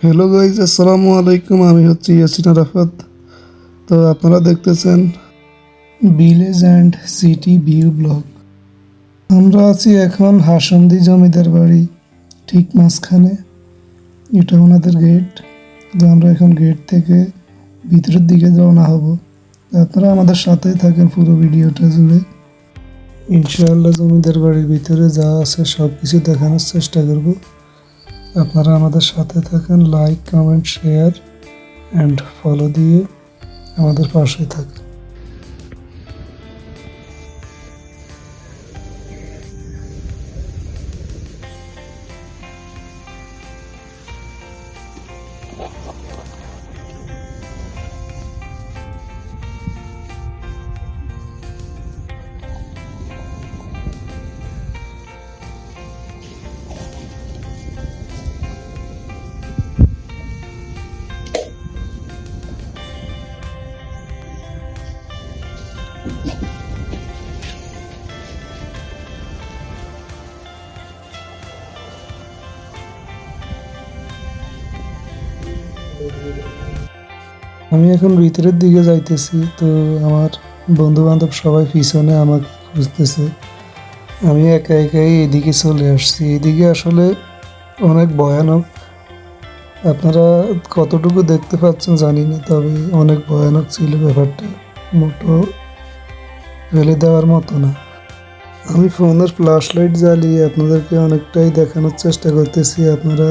Hello guys, আসসালামু আলাইকুম। আমি হচ্ছি ইয়াসিন আরাফাত। তো আপনারা দেখতেছেন village and city view blog. আমরা আছি এখন হাসন্দি জমিদার বাড়ি ঠিক মাঝখানে। এটা ওনাদের গেট। তো আমরা এখন গেট থেকে ভিতরের দিকে রওনা হব। তো আপনারা আমাদের সাথেই থাকেন পুরো ভিডিওটা জুড়ে। ইনশাআল্লাহ জমিদার বাড়ির ভিতরে যা আছে সব কিছু দেখানোর চেষ্টা করব। আপনারা আমাদের সাথে থাকেন, like, comment, share and follow দিয়ে আমাদের পাশে থাকেন। আমি এখন ভিতরের দিকে যাইতেছি। তো আমার বন্ধু বান্ধব সবাই পিছনে আমাকে খুঁজতেছে। আমি একা একাই এদিকে চলে আসছি। এদিকে আসলে অনেক ভয়ানক। আপনারা কতটুকু দেখতে পাচ্ছেন জানি না, তবে অনেক ভয়ানক ছিল ব্যাপারটা। মোটো ফেলে দেওয়ার মতো না। আমি ফোনের ফ্ল্যাশ লাইট জ্বালিয়ে আপনাদেরকে অনেকটাই দেখানোর চেষ্টা করতেছি। আপনারা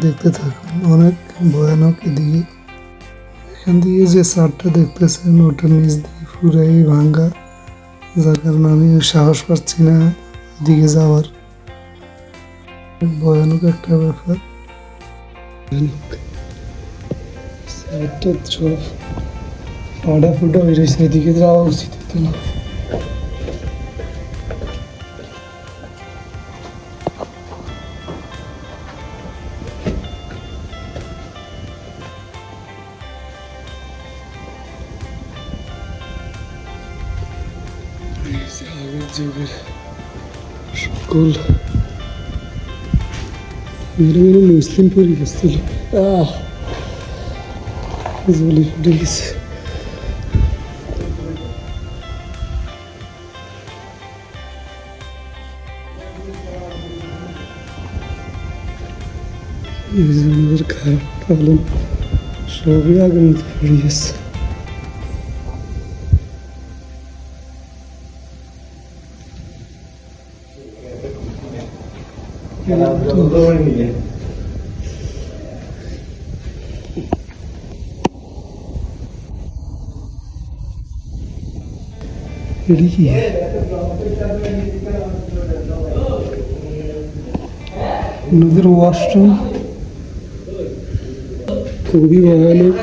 দেখতে থাকুন। অনেক ভয়ানক এদিকে। এখান দিয়ে যে ছাদটা দেখতেছেন ওটার নিচ দিয়ে পুরাই ভাঙ্গা, যার কারণে আমি সাহস পাচ্ছি না দিকে যাওয়ার। ভয়ানক একটা ব্যাপার। ছাদটা সব ফাটা ফুটা হয়ে রয়েছে, এদিকে যাওয়া উচিত হতো না। আগের যুগের সকল মুসলিম পরিবেশ ছিল। জলি ফুটে গেছে। আমাদের খারাপ পালন সবই আগের মতো পড়ে গেছে। এটা কি ওনাদের ওয়াশরুম? খুবই ভয়ানক।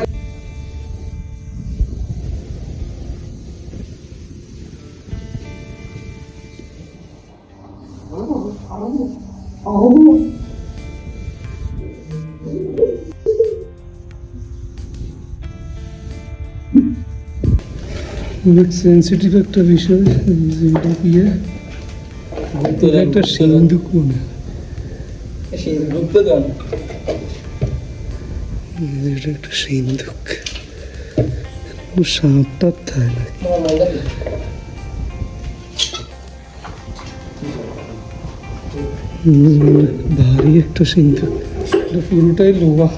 অনেক সেন্সিটিভ একটা বিষয়, যেটা দিয়ে একটা সিন্ধুক মনে এটা একটা সিন্ধুক। সাপ টাপ থাকে না, ভারী একটা সিন্ধুক। এটা পুরোটাই লোহা।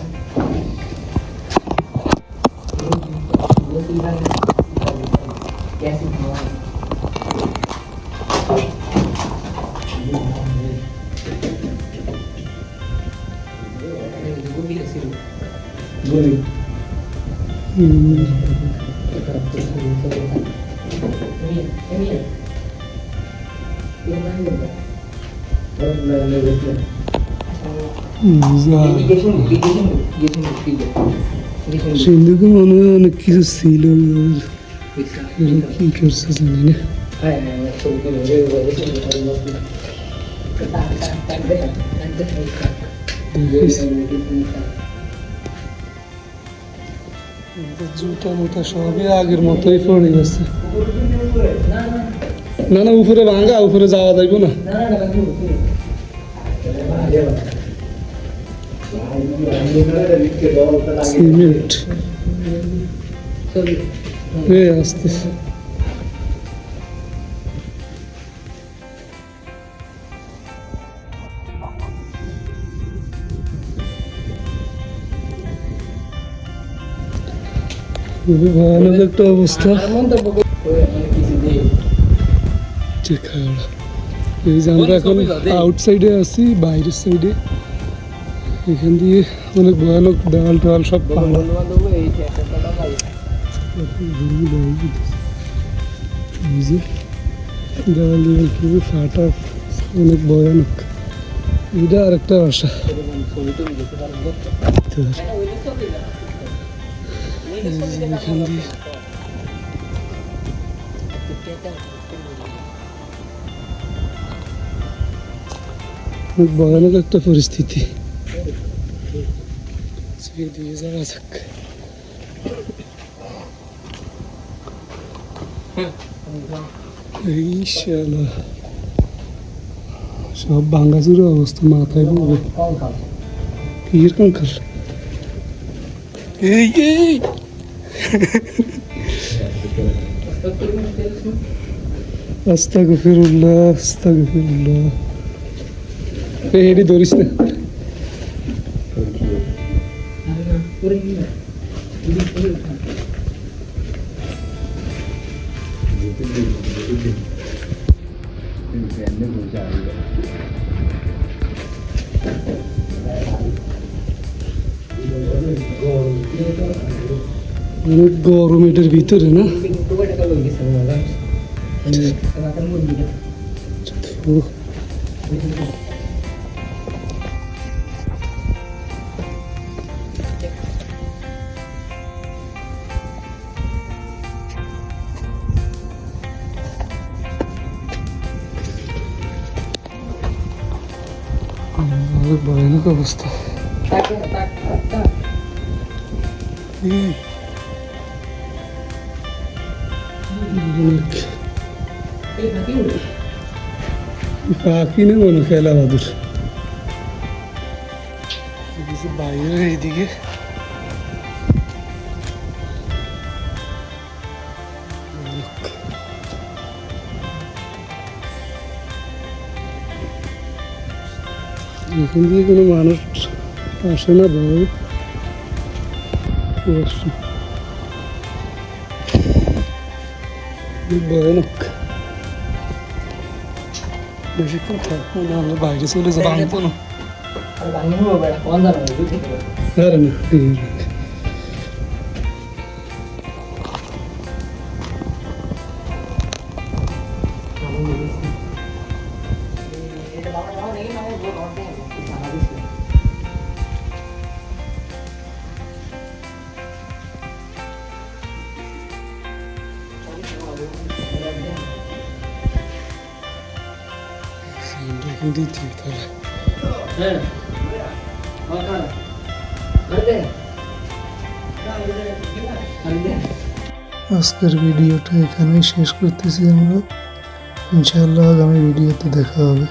সিন্ধুকে মনে হয় অনেক কিছু ছিল, কি করছে জানি না। জুতা মুতা সবই আগের মতোই পড়ে গেছে। না না, উপরে ভাঙা, উপরে যাওয়া যাইব না। সিমেন্ট আসতেছে। খুবই ভয়ানক একটা অবস্থা। এই যে আমরা এখন আউটসাইডে আছি, বাইরের সাইডে। এখান দিয়ে অনেক ভয়ানক দেওয়াল টোয়াল সব পাহাড়। এই যে দেওয়াল দেওয়াল খুবই ফাটা, অনেক ভয়ানক। এটা আরেকটা বাসা। এখান দিয়ে অনেক ভয়ানক একটা পরিস্থিতি। দিয়ে যাওয়া যাক। সব ভাঙ্গাচুরা অবস্থা, মাথায় পড়বে। কির কঙ্কাল এই এই আস্তাগফিরুল্লাহ, আস্তাগফিরুল্লাহ। এটি ধরিস না। অনেক গরম এটার ভিতরে না। অনেক ভয়ানক অবস্থা। পাখি না মনে খেলা বাদুর। বাইরের এইদিকে এখান দিয়ে কোনো মানুষ আসে না ভয়। ভয়ানক। বেশিক্ষণ থাকবো না, আমরা বাইরে চলে যাবো। ভাঙবো না। আরে না, আজকের ভিডিওটা এখানেই শেষ করতেছি আমরা। ইনশাআল্লাহ আগামী ভিডিওতে দেখা হবে।